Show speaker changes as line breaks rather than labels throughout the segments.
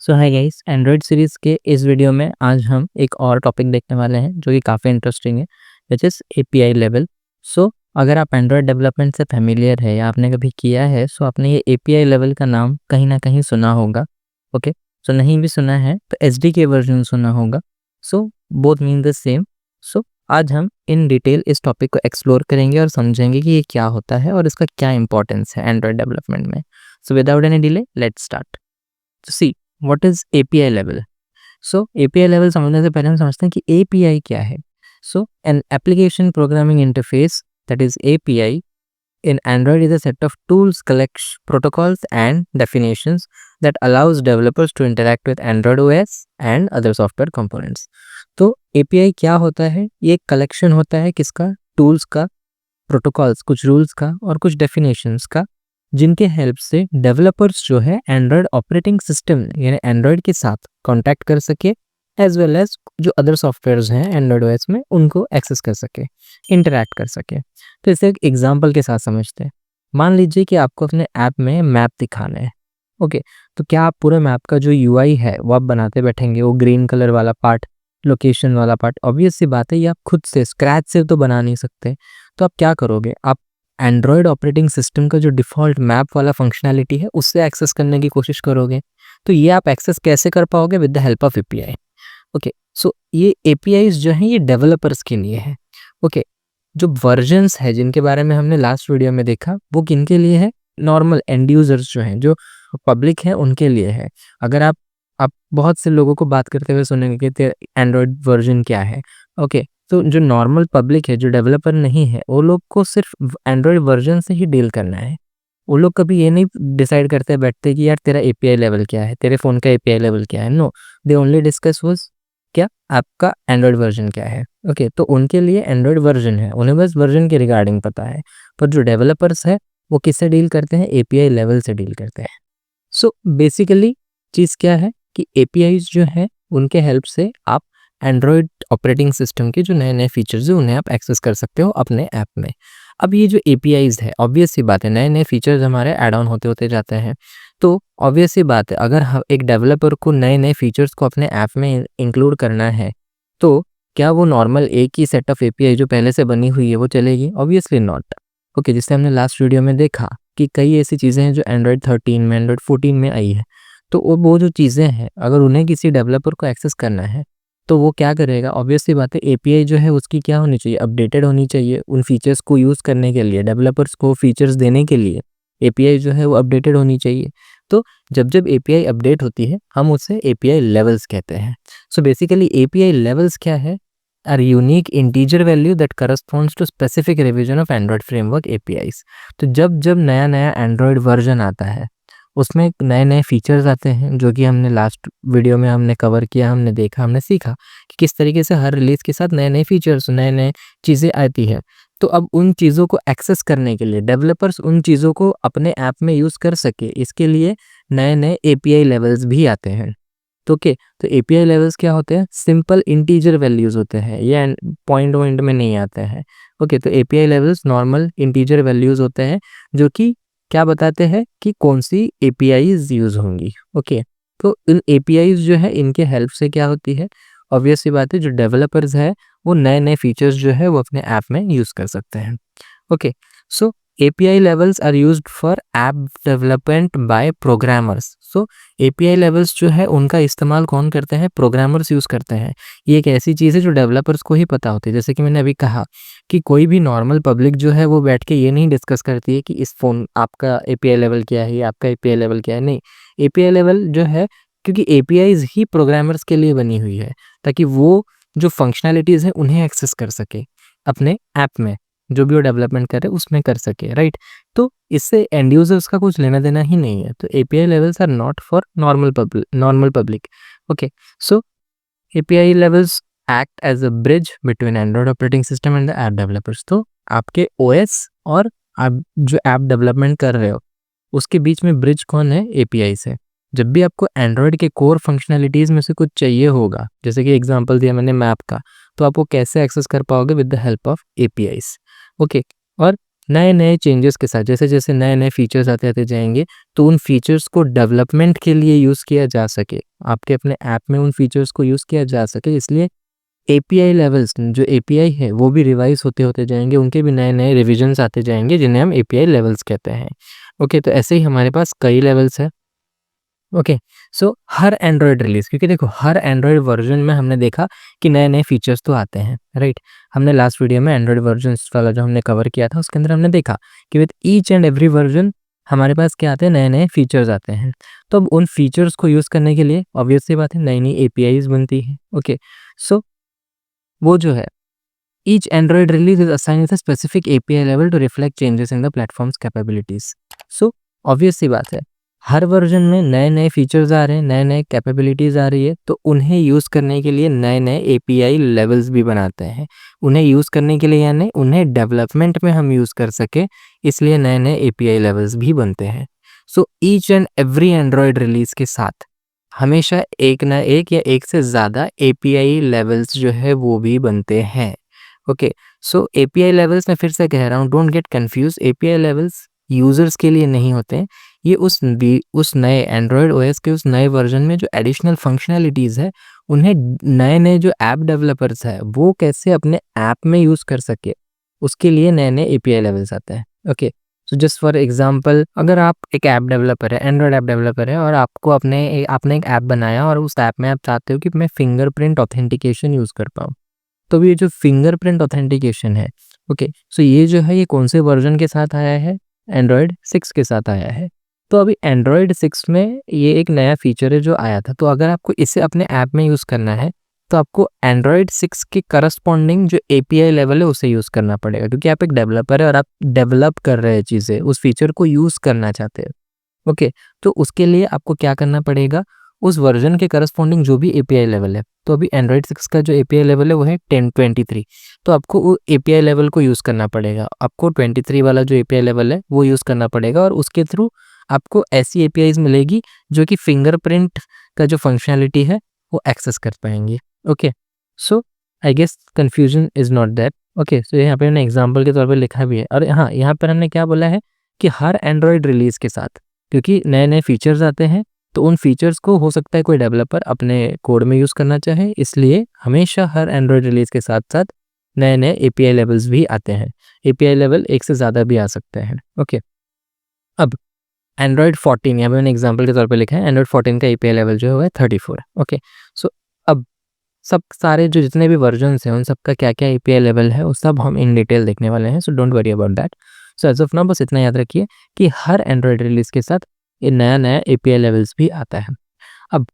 सो hi guys, Android series के इस video में आज हम एक और टॉपिक देखने वाले हैं जो कि काफ़ी इंटरेस्टिंग है, विच इज़ एपीआई लेवल। सो अगर आप एंड्रॉयड डेवलपमेंट से फेमिलियर है या आपने कभी किया है, सो आपने ये एपीआई लेवल का नाम कहीं ना कहीं सुना होगा। ओके, सो नहीं भी सुना है तो एसडीके वर्जन सुना होगा। So both mean the same. So आज हम इन डिटेल इस टॉपिक को एक्सप्लोर करेंगे और समझेंगे कि ये क्या होता है और इसका क्या इंपॉर्टेंस है एंड्रॉयड डेवलपमेंट में। So without any delay let's start. See what is API level. So API level समझने से पहले हम समझते हैं कि एपीआई क्या है। So an application programming interface, that is API, in Android is a set of tools, collects protocols and definitions that allows developers to interact with Android OS and other software components. तो API क्या होता है? ये एक collection होता है किसका? Tools का, प्रोटोकॉल्स, कुछ रूल्स का और कुछ डेफिनेशंस का, जिनके हेल्प से डेवलपर्स जो है एंड्रॉयड ऑपरेटिंग सिस्टम यानी एंड्रॉयड के साथ कांटेक्ट कर सके, एज वेल एज जो अदर सॉफ्टवेयर्स हैं एंड्रॉयड ओएस में उनको एक्सेस कर सके, इंटरैक्ट कर सके। तो इसे एक एग्जांपल के साथ समझते हैं। मान लीजिए कि आपको अपने ऐप में मैप दिखाना है। ओके, तो क्या आप पूरे मैप का जो यूआई है वो आप बनाते बैठेंगे? वो ग्रीन कलर वाला पार्ट, लोकेशन वाला पार्ट, ऑब्वियस सी बात है ये आप खुद से स्क्रैच से तो बना नहीं सकते। तो आप क्या करोगे? आप एंड्रॉयड ऑपरेटिंग सिस्टम का जो डिफ़ॉल्ट मैप वाला फंक्शनैलिटी है उससे एक्सेस करने की कोशिश करोगे। तो ये आप एक्सेस कैसे कर पाओगे? With the help of API. Okay, so ये एपीआईज जो हैं ये डेवलपर्स के लिए है। ओके, जो वर्जन्स है जिनके बारे में हमने लास्ट वीडियो में देखा वो किनके लिए है? नॉर्मल एंड यूजर्स जो हैं, जो पब्लिक है उनके लिए है। अगर आप बहुत से लोगों को बात करते हुए सुनेंगे कि एंड्रॉयड वर्जन क्या है। ओके, तो जो नॉर्मल पब्लिक है, जो डेवलपर नहीं है, वो लोग को सिर्फ एंड्रॉयड वर्जन से ही डील करना है। वो लोग कभी ये नहीं डिसाइड करते बैठते कि यार तेरा एपीआई लेवल क्या है, तेरे फ़ोन का एपीआई लेवल क्या है। No, they only discuss was क्या आपका एंड्रॉयड वर्जन क्या है। ओके, तो उनके लिए एंड्रॉयड वर्जन है, उन्हें बस वर्जन के रिगार्डिंग पता है। पर जो डेवलपर्स है वो किससे डील करते हैं? एपीआई लेवल से डील करते हैं। सो बेसिकली चीज़ क्या है कि एपीआईज जो है उनके हेल्प से आप एंड्रॉयड ऑपरेटिंग सिस्टम के जो नए नए फीचर्स हैं उन्हें आप एक्सेस कर सकते हो अपने ऐप में। अब ये जो एपीआईज है, ऑब्वियस सी बात है, नए नए फीचर्स हमारे ऐड ऑन होते होते जाते हैं। तो ऑब्वियस सी बात है, अगर एक डेवलपर को नए नए फीचर्स को अपने ऐप में इंक्लूड करना है तो क्या वो नॉर्मल एक ही सेट ऑफ एपीआई जो पहले से बनी हुई है वो चलेगी? Obviously not. ओके, जिससे हमने लास्ट वीडियो में देखा कि कई ऐसी चीज़ें हैं जो एंड्रॉयड 13 में, एंड्रॉयड 14 में आई है। तो वो जो चीज़ें हैं अगर उन्हें किसी डेवलपर को एक्सेस करना है तो वो क्या करेगा? ऑब्वियस सी बात है, एपीआई जो है उसकी क्या होनी चाहिए? अपडेटेड होनी चाहिए। उन फीचर्स को यूज़ करने के लिए, डेवलपर्स को फीचर्स देने के लिए एपीआई जो है वो अपडेटेड होनी चाहिए। तो जब जब एपीआई अपडेट होती है हम उसे एपीआई लेवल्स कहते हैं। सो बेसिकली एपीआई लेवल्स क्या है? Are unique integer value that corresponds to specific revision of Android framework APIs. तो जब जब नया नया एंड्रॉयड वर्जन आता है उसमें नए नए फीचर्स आते हैं जो कि हमने लास्ट वीडियो में हमने कवर किया, हमने देखा, हमने सीखा कि किस तरीके से हर रिलीज़ के साथ नए नए फीचर्स, नए नए चीज़ें आती है। तो अब उन चीज़ों को एक्सेस करने के लिए, डेवलपर्स उन चीज़ों को अपने ऐप में यूज़ कर सके, इसके लिए नए नए एपीआई लेवल्स भी आते हैं। तो ओके, तो एपीआई लेवल्स क्या होते हैं? सिंपल इंटीजर वैल्यूज़ होते हैं, ये पॉइंट वॉइंट में नहीं आते हैं। ओके, तो API levels normal integer values होते हैं जो कि क्या बताते हैं कि कौन सी एपीआईज यूज़ होंगी। ओके, तो इन एपीआईज जो है इनके हेल्प से क्या होती है? ऑब्वियस सी बात है, जो डेवलपर्स है वो नए नए फीचर्स जो है वो अपने ऐप में यूज़ कर सकते हैं। Okay, so API levels are used for app development by programmers. So API levels जो है उनका इस्तेमाल कौन करते हैं? प्रोग्रामर्स यूज़ करते हैं। ये एक ऐसी चीज़ है जो डेवलपर्स को ही पता होती है। जैसे कि मैंने अभी कहा कि कोई भी नॉर्मल पब्लिक जो है वो बैठ के ये नहीं डिस्कस करती है कि इस फ़ोन आपका API लेवल क्या है, आपका API लेवल क्या है। नहीं, API लेवल जो है, क्योंकि APIs ही प्रोग्रामर्स के लिए बनी हुई है ताकि वो जो फंक्शनैलिटीज़ हैं उन्हें एक्सेस कर सके अपने ऐप में, जो भी वो डेवलपमेंट कर रहे हैं उसमें कर सके, राइट? तो इससे एंड यूजर्स का कुछ लेना देना ही नहीं है। तो API levels are not for normal public. Okay, so API levels act as a bridge between Android operating system and the app developers. तो आपके ओएस और आप जो ऐप डेवलपमेंट कर रहे हो उसके बीच में ब्रिज कौन है? एपीआई से। जब भी आपको एंड्रॉयड के कोर फंक्शनैलिटीज़ में से कुछ चाहिए होगा, जैसे कि एग्जांपल दिया मैंने मैप का, तो आप वो कैसे एक्सेस कर पाओगे? With the help of APIs. Okay, और नए-नए चेंजेस के साथ जैसे-जैसे नए-नए फीचर्स आते-आते जाएँगे, तो उन फीचर्स को डेवलपमेंट के लिए यूज़ किया जा सके। आपके अपने ऐप में उन फीचर्स को यूज़ किया जा सके, इसलिए एपीआई लेवल्स जो एपीआई है वो भी रिवाइज़ होते-होते जाएँगे, उनके भी नए-नए रिविजन्स आते जाएँगे जिन्हें हम एपीआई लेवल्स कहते हैं। ओके, तो ऐसे ही हमारे पास कई लेवल्स हैं। ओके, सो हर एंड्रॉयड रिलीज़, क्योंकि देखो हर एंड्रॉयड वर्ज़न में हमने देखा कि नए-नए फीचर्स तो आते हैं, राइट? हमने लास्ट वीडियो में एंड्रॉयड वर्ज़न्स वाला जो हमने कवर किया था उसके अंदर हमने देखा कि with each and every version हमारे पास क्या आते हैं, नए-नए फीचर्स आते हैं। तो अब उन फीचर्स को यूज़ करने के लिए ऑब्वियस सी बात है नई-नई एपीआईज़ बनती हैं। ओके, सो वो जो है each Android release is assigned with a specific API level to reflect changes in the platform's capabilities. So obvious सी बात है, हर वर्जन में नए-नए फीचर्स आ रहे हैं, नए-नए कैपेबिलिटीज़ आ रही है, तो उन्हें यूज़ करने के लिए नए-नए एपीआई लेवल्स भी बनाते हैं। उन्हें यूज़ करने के लिए यानी उन्हें डेवलपमेंट में हम यूज़ कर सकें, इसलिए नए-नए एपीआई लेवल्स भी बनते हैं। So each and every Android release के साथ हमेशा एक ना एक या एक से ज़्यादा एपीआई लेवल्स जो है वो भी बनते हैं। ओके, सो एपीआई लेवल्स मैं फिर से कह रहा हूँ, don't get confuse, API levels users के लिए नहीं होते हैं। ये उस नए एंड्रॉयड ओएस के उस नए वर्जन में जो एडिशनल फंक्शनैलिटीज़ है, उन्हें नए-नए जो ऐप डेवलपर्स हैं, वो कैसे अपने ऐप में यूज़ कर सके, उसके लिए नए-नए एपीआई लेवल्स आते हैं। Okay, so just for example, अगर आप एक ऐप डेवलपर है, एंड्रॉयड ऐप डेवलपर है और आपको आपने एक ऐप बनाया और उस ऐप में आप चाहते हो कि मैं फिंगरप्रिंट ऑथेंटिकेशन यूज़ कर पाऊँ। तो ये जो फिंगरप्रिंट ऑथेंटिकेशन है, ओके, सो ये जो है ये कौन से वर्ज़न के साथ आया है? एंड्रॉयड 6 के साथ आया है। तो अभी एंड्रॉयड 6 में ये एक नया फीचर है जो आया था, तो अगर आपको इसे अपने ऐप में यूज़ करना है, तो आपको एंड्रॉयड 6 के करस्पॉन्डिंग जो एपीआई लेवल है उसे यूज़ करना पड़ेगा, क्योंकि आप एक डेवलपर है और आप डेवलप कर रहे हैं चीज़ें, उस फीचर को यूज़ करना चाहते हैं। ओके, तो उसके लिए आपको क्या करना पड़ेगा, उस वर्ज़न के करस्पॉन्डिंग जो भी एपीआई लेवल है, तो अभी एंड्रॉयड 6 का जो एपीआई लेवल है वो है 1023, तो आपको वो एपीआई लेवल को यूज़ करना पड़ेगा। आपको 23 वाला जो एपीआई लेवल है वो यूज़ करना पड़ेगा और उसके थ्रू आपको ऐसी एपीआईज़ मिलेगी जो कि फिंगरप्रिंट का जो फंक्शनैलिटी है वो एक्सेस कर पाएँगी। Okay, so I guess confusion is not that. Okay, so यहाँ पे मैंने एग्ज़ाम्पल के तौर पे लिखा भी है और हाँ, यहाँ पर हमने क्या बोला है कि हर एंड्रॉयड रिलीज़ के साथ, क्योंकि नए-नए फीचर्स आते हैं, तो उन फीचर्स को हो सकता है कोई डेवलपर अपने कोड में यूज़ करना चाहे, इसलिए हमेशा हर एंड्रॉयड रिलीज़ के साथ-साथ नए-नए एपीआई लेवल्स भी आते हैं। एपीआई लेवल एक से ज़्यादा भी आ सकते हैं। ओके, अब एंड्रॉयड 14, यहाँ पे मैंने एग्ज़ाम्पल के तौर पे लिखा है, एंड्रॉयड 14 का एपीआई लेवल जो है वो है 34। ओके, सो अब सब सारे जो जितने भी वर्जन्स हैं, उन सबका क्या-क्या एपीआई लेवल है, वो सब हम इन डिटेल देखने वाले हैं, so don't worry about that. So as of now बस इतना याद रखिए कि हर एंड्रॉयड रिलीज़ के साथ ये नया-नया एपीआई लेवल्स भी आता है। अब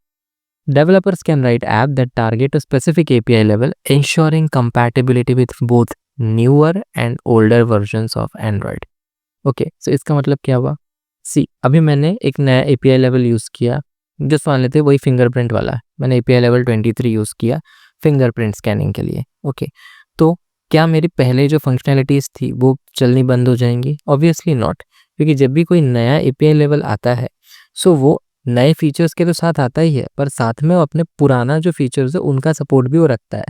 developers can write app that target a specific API level, ensuring compatibility with both newer and older versions of Android. Okay, so इसका मतलब क्या हुआ? सी, अभी मैंने एक नया एपीआई लेवल यूज़ किया, जस्ट मान लेते हैं वही फिंगरप्रिंट वाला। मैंने एपीआई लेवल 23 यूज़ किया फिंगरप्रिंट स्कैनिंग के लिए। ओके, तो क्या मेरी पहले जो फंक्शनैलिटीज़ थी वो चलनी बंद हो जाएँगी? ऑब्वियसली नॉट, क्योंकि जब भी कोई नया एपीआई लेवल आता है, सो वो नए फीचर्स के तो साथ आता ही है, पर साथ में वो अपने पुराना जो फीचर्स है उनका सपोर्ट भी वो रखता है।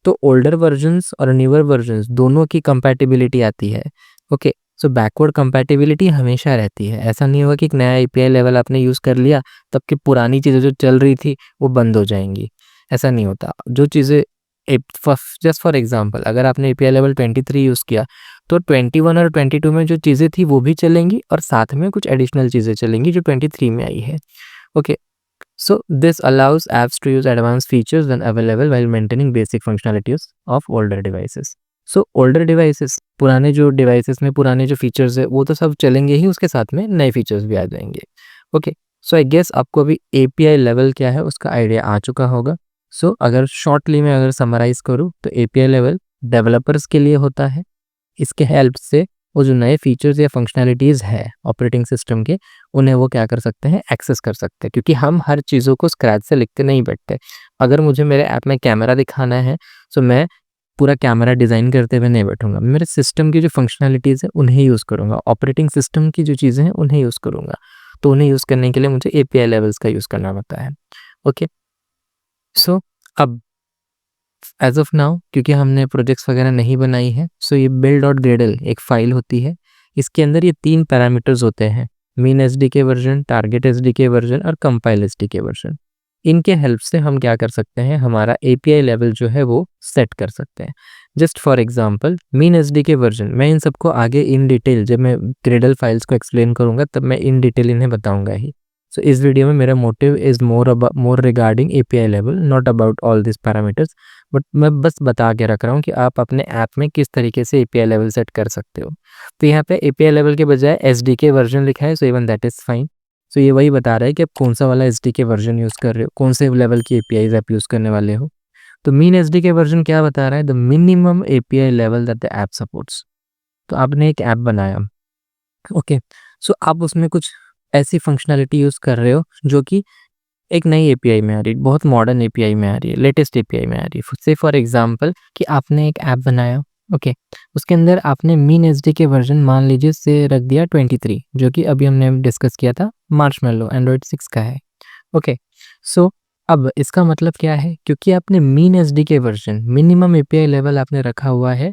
तो ओल्डर वर्जन्स और न्यूअर वर्जन्स दोनों की कंपैटिबिलिटी आती है। ओके, सो बैकवर्ड कंपैटिबिलिटी हमेशा रहती है। ऐसा नहीं होगा कि एक नया एपीआई लेवल आपने यूज़ कर लिया, तब की पुरानी चीज़ें जो चल रही थी, वो बंद हो जाएँगी। ऐसा नहीं होता। जो चीज़ें जस्ट फॉर एग्ज़ाम्पल, अगर आपने एपीआई लेवल 23 यूज़ किया, तो 21 और 22 में जो चीज़ें थी, वो भी चलेंगी और साथ में कुछ एडिशनल चीज़ें चलेंगी, जो 23 में आई है। Okay, so this allows apps to use advanced features when available while maintaining basic functionalities of older devices. So older devices, पुराने जो devices में पुराने जो features है वो तो सब चलेंगे ही, उसके साथ में नए features भी आ जाएंगे। ओके, सो आई गेस आपको अभी API लेवल क्या है उसका आइडिया आ चुका होगा। सो अगर शॉर्टली मैं अगर समराइज़ करूँ तो API लेवल डेवलपर्स के लिए होता है। इसके हेल्प से वो जो नए फीचर्स या फंक्शनैलिटीज़ है ऑपरेटिंग सिस्टम के, उन्हें वो क्या कर सकते हैं, एक्सेस कर सकते हैं, क्योंकि हम हर चीज़ों को स्क्रैच से लिखते नहीं बैठते। अगर मुझे मेरे ऐप में कैमरा दिखाना है, तो मैं पूरा कैमरा डिज़ाइन करते हुए नहीं बैठूँगा। मेरे सिस्टम की जो फंक्शनैलिटीज़ है उन्हें यूज़ करूँगा, ऑपरेटिंग सिस्टम की जो चीज़ें हैं उन्हें यूज़ करूँगा। तो उन्हें यूज़ करने के लिए मुझे एपीआई लेवल्स का यूज़ करना पड़ता है। ओके, सो अब एज़ ऑफ नाउ क्योंकि हमने प्रोजेक्ट्स वगैरह नहीं बनाई है, सो ये build.gradle एक फ़ाइल होती है, इसके अंदर ये 3 पैरामीटर्स होते हैं, mean SDK version, target SDK version और कंपाइल एसडीके वर्जन। इनके हेल्प से हम क्या कर सकते हैं, हमारा एपीआई लेवल जो है वो सेट कर सकते हैं। Just for example mean SDK version, मैं इन सबको आगे इन डिटेल जब मैं ग्रेडल फाइल्स को एक्सप्लेन करूंगा तब मैं इन डिटेल इन्हें बताऊंगा ही। सो इस वीडियो में मेरा motive is more regarding API level, not about all this parameters, but मैं बस बता के रख रहा हूँ कि आप अपने ऐप में किस तरीके से एपीआई लेवल सेट कर सकते हो। तो यहाँ पे एपीआई लेवल के बजाय एसडीके वर्जन लिखा है, so even that is fine. So ये वही बता रहा है कि आप कौन सा वाला एसडीके वर्जन यूज़ कर रहे हो, कौन से लेवल की एपीआईज आप यूज़ करने वाले हो। तो मीन एसडीके वर्जन क्या बता रहा है, the minimum API level that the app supports. तो आपने एक ऐप बनाया, ओके, सो आप उसमें कुछ ऐसी फंक्शनैलिटी यूज़ कर रहे हो जो कि एक नई एपीआई में आ रही है, बहुत मॉडर्न एपीआई में आ रही है, लेटेस्ट एपीआई में आ रही है। से फॉर एग्जांपल कि आपने एक ऐप बनाया, ओके, उसके अंदर आपने मीन एसडीके वर्जन मान लीजिए से रख दिया 23, जो कि अभी हमने डिस्कस किया था, मार्शमैलो एंड्रॉयड 6 का है। ओके, सो अब इसका मतलब क्या है, क्योंकि आपने mean SDK version, minimum API level आपने रखा हुआ है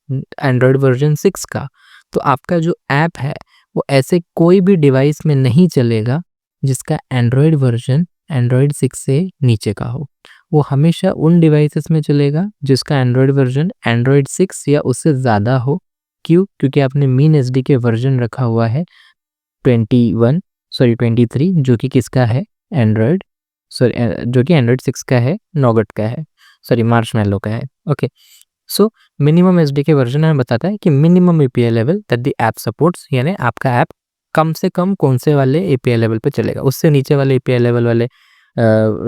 एंड्रॉयड वर्जन 6 का, तो आपका जो ऐप है वो ऐसे कोई भी डिवाइस में नहीं चलेगा जिसका एंड्रॉयड वर्जन एंड्रॉयड 6 से नीचे का हो। वो हमेशा उन डिवाइसेस में चलेगा जिसका एंड्रॉयड वर्जन एंड्रॉयड 6 या उससे ज़्यादा हो। क्यों? क्योंकि आपने मीन एसडीके वर्जन रखा हुआ है 23, जो कि किसका है, एंड्रॉयड, जो कि एंड्रॉयड 6 का है, नॉगट का है, मार्शमैलो का है। Okay, so minimum SDK version हमें बताता है कि minimum API level that the app supports, यानी आपका ऐप कम से कम कौन से वाले एपीआई लेवल पे चलेगा, उससे नीचे वाले एपीआई लेवल वाले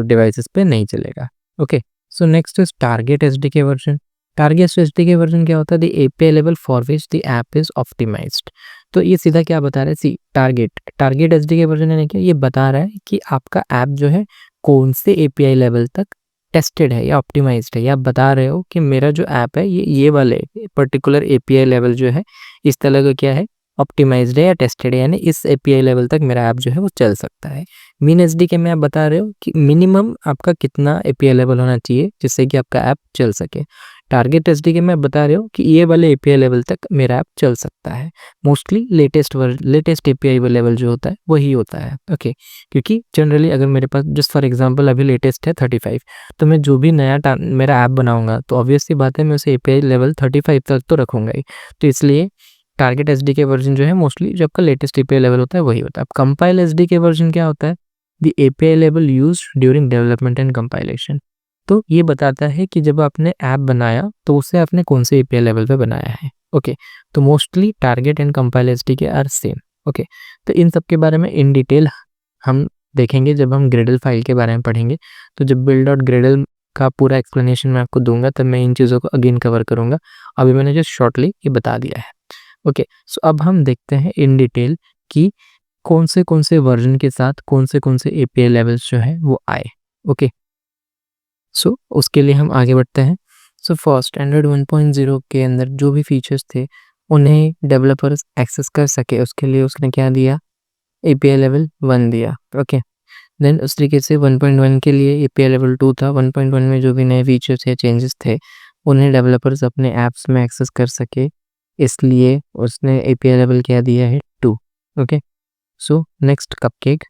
डिवाइसेस पे नहीं चलेगा। Okay, so next is target SDK version. Target SDK version क्या होता है, the API level for which the app is optimised. तो ये सीधा क्या बता रहा है, सी टारगेट एसडीके वर्जन यानी क्या, ये बता रहा है कि आपका ऐप जो है कौन से एपीआई लेवल तक टेस्टेड है या ऑप्टिमाइज्ड है, या आप बता रहे हो कि मेरा जो ऐप है ये वाले पर्टिकुलर एपीआई लेवल जो है इस तरह का क्या है, ऑप्टिमाइज्ड है या टेस्टेड है, यानी इस एपीआई लेवल तक मेरा ऐप जो है वो चल सकता है। मीन एसडीके में आप बता रहे हो कि मिनिमम आपका कितना एपीआई लेवल होना चाहिए जिससे कि आपका ऐप चल सके। टारगेट एसडीके में आप बता रहे हो कि ये वाले एपीआई लेवल तक मेरा ऐप चल सकता है। मोस्टली लेटेस्ट एपीआई लेवल जो होता है वही होता है। ओके, क्योंकि जनरली अगर मेरे पास जस्ट फॉर एग्जांपल अभी लेटेस्ट है 35, तो मैं जो भी नया मेरा ऐप बनाऊंगा तो ऑब्वियस सी बात है मैं उसे एपीआई लेवल 35 तक तो रखूंगा ही। तो इसलिए टारगेट एसडीके वर्जन जो है मोस्टली जो आपका लेटेस्ट एपीआई लेवल होता है वही होता है। अब कंपाइल एसडीके वर्जन क्या होता है, the API level used during development and compilation. तो ये बताता है कि जब आपने ऐप बनाया तो उसे आपने कौन से एपीआई लेवल पे बनाया है। ओके, तो mostly target and compile SDK are same. Okay, तो इन सब के बारे में इन डिटेल हम देखेंगे जब हम ग्रेडल फाइल के बारे में पढ़ेंगे। तो जब बिल्ड डॉट ग्रेडल का पूरा एक्सप्लेनेशन मैं आपको दूंगा तब मैं इन चीज़ों को अगेन कवर करूंगा। अभी मैंने जस्ट शॉर्टली ये बता दिया है। ओके, सो अब हम देखते हैं इन डिटेल कि कौन से वर्जन के साथ कौन से एपीआई लेवल्स जो है वो आए। ओके, सो उसके लिए हम आगे बढ़ते हैं। सो फर्स्ट एंड्रॉयड 1.0 के अंदर जो भी फीचर्स थे उन्हें डेवलपर्स एक्सेस कर सके उसके लिए उसने क्या दिया, एपीआई लेवल 1 दिया। ओके, देन उस तरीके से 1.1 के लिए एपीआई लेवल 2 था। 1.1 में जो भी नए फीचर्स या चेंजेस थे उन्हें डेवलपर्स अपने ऐप्स में एक्सेस कर सके, इसलिए उसने एपीआई लेवल क्या दिया है, 2। Okay, so next cupcake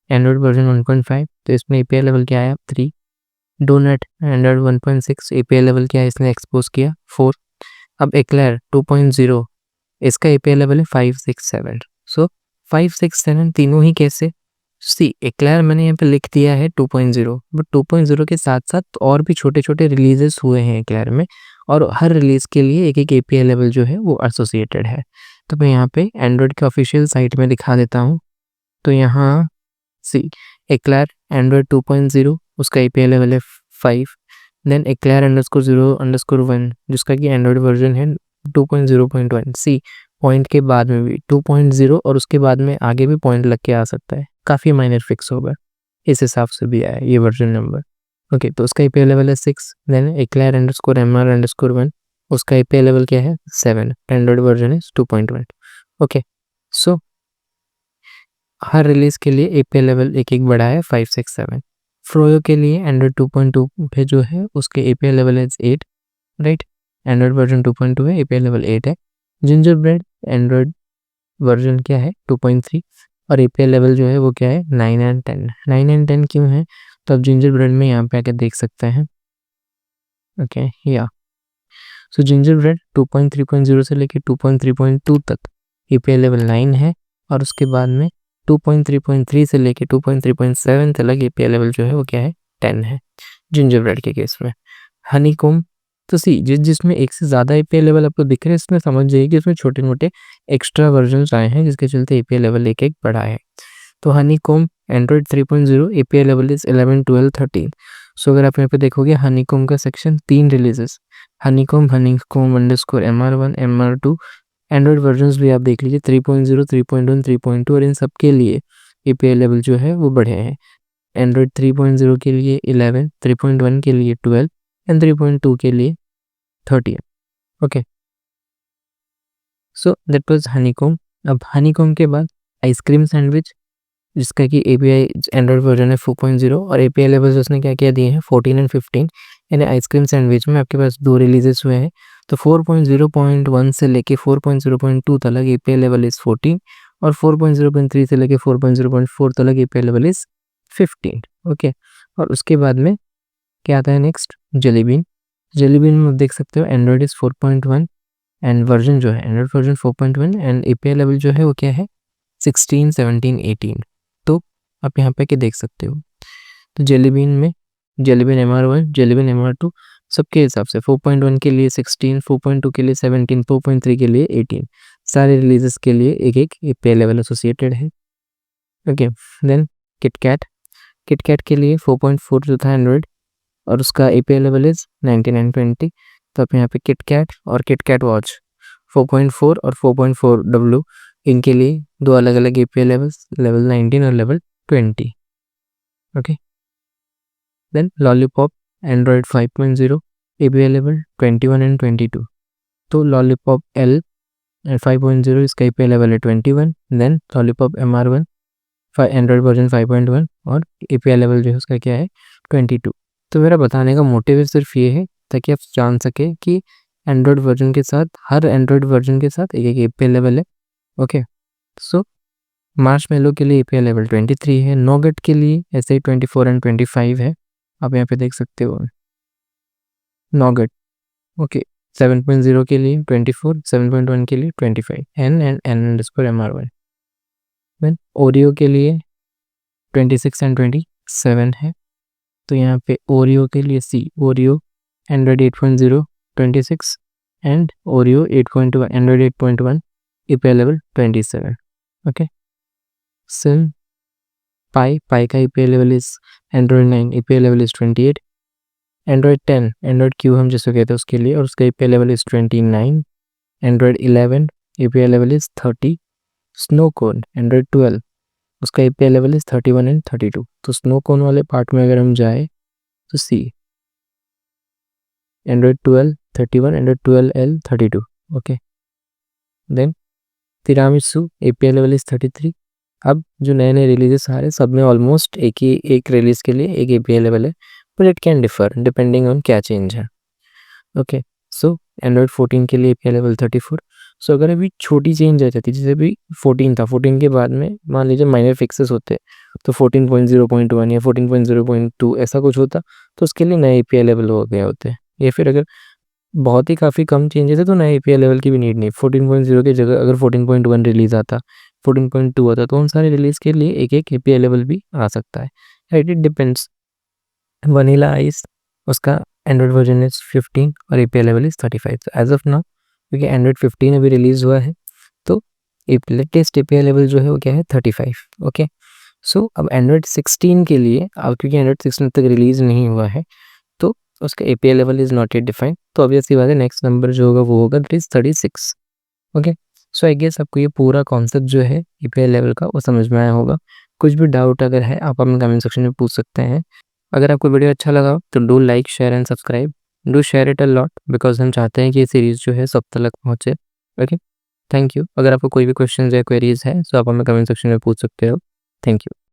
Android version 1.5, तो इसमें एपीआई लेवल क्या आया, 3। डोनट एंड्रॉयड 1.6 एपीआई लेवल क्या है, इसने एक्सपोज किया, 4। अब एक्लेयर 2.0 इसका एपीआई लेवल है 5, 6, 7। सो 5, 6, 7 तीनों ही कैसे, सी एक्लेयर मैंने यहाँ पे लिख दिया है 2.0, बट 2.0 के साथ साथ और भी छोटे छोटे रिलीजेस हुए हैं एक्लेयर में, और हर रिलीज के लिए एक एक एपीआई लेवल जो है वो एसोसिएटेड है। तो मैं यहाँ पे एंड्रॉयड के ऑफिशियल साइट में दिखा देता हूँ। तो यहाँ सी एक्लेयर एंड्रॉयड 2.0 उसका एपीआई लेवल है 5। देन एक्लेयर _0_1 जिसका कि एंड्रॉयड वर्जन है 2.0.1। सी पॉइंट के बाद में भी 2.0 और उसके बाद में आगे भी पॉइंट लग के आ सकता है, काफ़ी माइनर फिक्स होगा, इस हिसाब से भी आया ये वर्जन नंबर। ओके, तो उसका एपीआई लेवल है 6। देन एक्लेयर _MR_1 उसका एपीआई लेवल क्या है, 7। एंड्रॉयड वर्जन है 2.1। ओके, सो हर रिलीज के लिए एपीआई लेवल एक एक बढ़ा है, 5, 6, 7। फ्रोयो के लिए एंड्रॉयड 2.2 पे जो है उसके एपीआई लेवल है 8, राइट। एंड्रॉयड वर्जन 2.2 है, एपीआई लेवल 8 है। जिंजर ब्रेड एंड्रॉयड वर्जन क्या है 2.3 और एपीआई लेवल जो है वो क्या है 9 एंड 10। 9 एंड 10 क्यों है, तो आप जिंजर ब्रेड में यहाँ पे आके देख सकते हैं। ओके या सो जिंजर ब्रेड 2.3.0 से लेके 2.3.2 तक एपीआई लेवल 9 है और उसके बाद में 2.3.3 से लेके 2.3.7 तक एपीआई लेवल जो है वो क्या है 10 है जिंजर ब्रेड के केस में। हनीकॉम्ब तो जिसमें एक से ज़्यादा एपीआई लेवल आपको दिख रहे हैं, इसमें समझ जाइए कि इसमें छोटे मोटे एक्स्ट्रा वर्जन आए हैं जिसके चलते एपीआई लेवल एक बढ़ा है। तो honeycomb Android 3.0 API level is 11, 12, 13। सो अगर आप यहाँ पे देखोगे हनीकॉम्ब का section 3 releases, honeycomb underscore MR1 MR2 Android versions भी आप देख लीजिए 3.0 3.1 3.2 और इन सब के लिए एपीआई लेवल जो है वो बढ़े हैं। एंड्रॉइड 3.0 के लिए 11, 3.1 के लिए 12 एंड 3.2 के लिए 13। Okay so that was honeycomb. अब हनीकॉम्ब के बाद आइसक्रीम सैंडविच जिसका कि एपीआई एंड्रॉइड वर्जन है 4.0 और एपीआई लेवल्स उसने क्या क्या दिए हैं 14 एंड 15। यानी आइसक्रीम सैंडविच में आपके पास 2 रिलीजेस हुए हैं। तो 4.0.1 से लेके 4.0.2 तक एपीआई लेवल इज 14 और 4.0.3 से लेके 4.0.4 तक एपीआई लेवल इज 15। ओके और उसके बाद में क्या आता है next Jelly Bean. Jelly Bean में आप देख सकते हो एंड्रॉइड इज 4.1 एंड वर्जन जो है Android version 4.1 and API level जो है वो क्या है 16, 17, 18। तो आप यहाँ पे क्या देख सकते हो, तो जेली बीन में Jelly Bean MR1 Jelly Bean MR2 सबके हिसाब से 4.1 के लिए 16, 4.2 के लिए 17, 4.3 के लिए 18 सारे रिलीजेस के लिए एक एक एपीआई लेवल एसोसिएटेड है। ओके देन किटकैट के लिए 4.4 जो था एंड्रॉइड और उसका एपीआई लेवल इज 19 एंड 20। तो आप यहाँ पे किटकैट और किटकैट वॉच 4.4 और 4.4W इनके लिए दो अलग अलग एपीआई लेवल्स, लेवल 19 और level 20। Okay then Lollipop Android 5.0 API level 21 and 22। तो लॉलीपॉप L 5.0 इसका एपीआई लेवल है 21। Then lollipop MR1 Android version 5.1 और एपीआई लेवल जो है उसका क्या है 22। तो मेरा बताने का मोटिव सिर्फ ये है ताकि आप जान सके कि एंड्रॉइड वर्जन के साथ हर एंड्रॉइड वर्जन के साथ एक एक एपीआई लेवल है। ओके सो मार्शमैलो के लिए एपीआई लेवल 23 है, नोगेट के लिए ऐसे ही 24 एंड 25 है। आप यहाँ पे देख सकते हो नोगेट ओके 7.0 के लिए 24, 7.1 के लिए 25 N and N_MR1। Then Oreo के लिए 26 एंड 27 है। तो यहाँ पे ओरियो के लिए Oreo Android 8.0 26 and Oreo 8.1 Android 8.1 API level 27। Okay सिम पाई का API level is Android 9 API level is 28। Android 10 Android Q हम जिसको कहते हैं उसके लिए और उसका API level is 29। Android 11 API level is 30। Snow Cone Android 12 उसका एपीआई लेवल इज 31 एंड 32। तो स्नो कोन वाले पार्ट में अगर हम जाए तो Android 12 31 Android 12L 32। Okay then Tiramisu API level is 33। अब जो नए नए रिलीजेस आ रहे हैं सब में ऑलमोस्ट एक रिलीज के लिए एक एपीआई लेवल है, but it can differ depending on क्या चेंज है। ओके सो एंड्रॉइड 14 के लिए एपीआई लेवल 34। सो अगर अभी छोटी चेंज आ जाती जैसे अभी 14 था, 14 के बाद में मान लीजिए माइनर फिक्सेस होते तो 14.0.1 या 14.0.2 ऐसा कुछ होता तो उसके लिए नए एपीआई लेवल हो गए होते। या फिर अगर बहुत ही काफ़ी कम चेंजेस है तो नए एपीआई लेवल की भी नीड नहीं, 14.0 की जगह अगर 14.1 रिलीज़ आता 14.2 आता तो उन सारे रिलीज़ के लिए एक एक एपीआई लेवल भी आ सकता है। Right it depends. Vanilla ice उसका एंड्रॉइड वर्जन इज 15 और एपीआई लेवल इज 35। तो एज ऑफ नाउ क्योंकि एंड्रॉइड 15 अभी रिलीज़ हुआ है तो लेटेस्ट एपीआई लेवल जो है वो क्या है 35। ओके सो अब एंड्रॉइड 16 के लिए अब क्योंकि एंड्रॉइड 16 तक रिलीज़ नहीं हुआ है तो उसका API level is not yet defined. तो ऑब्वियसली बात है नेक्स्ट नंबर जो होगा वो होगा that is 36। Okay so I guess आपको ये पूरा कॉन्सेप्ट जो है एपीआई लेवल का वो समझ में आया होगा। कुछ भी डाउट अगर है आप अपने कमेंट सेक्शन में पूछ सकते हैं। अगर आपको वीडियो अच्छा लगा तो do like share and subscribe, do share it a lot because हम चाहते हैं कि ये सीरीज़ जो है सब तक पहुँचे। Okay thank you. अगर आपको कोई भी क्वेश्चन या क्वेरीज है तो आप हमें कमेंट सेक्शन में पूछ सकते हो। Thank you.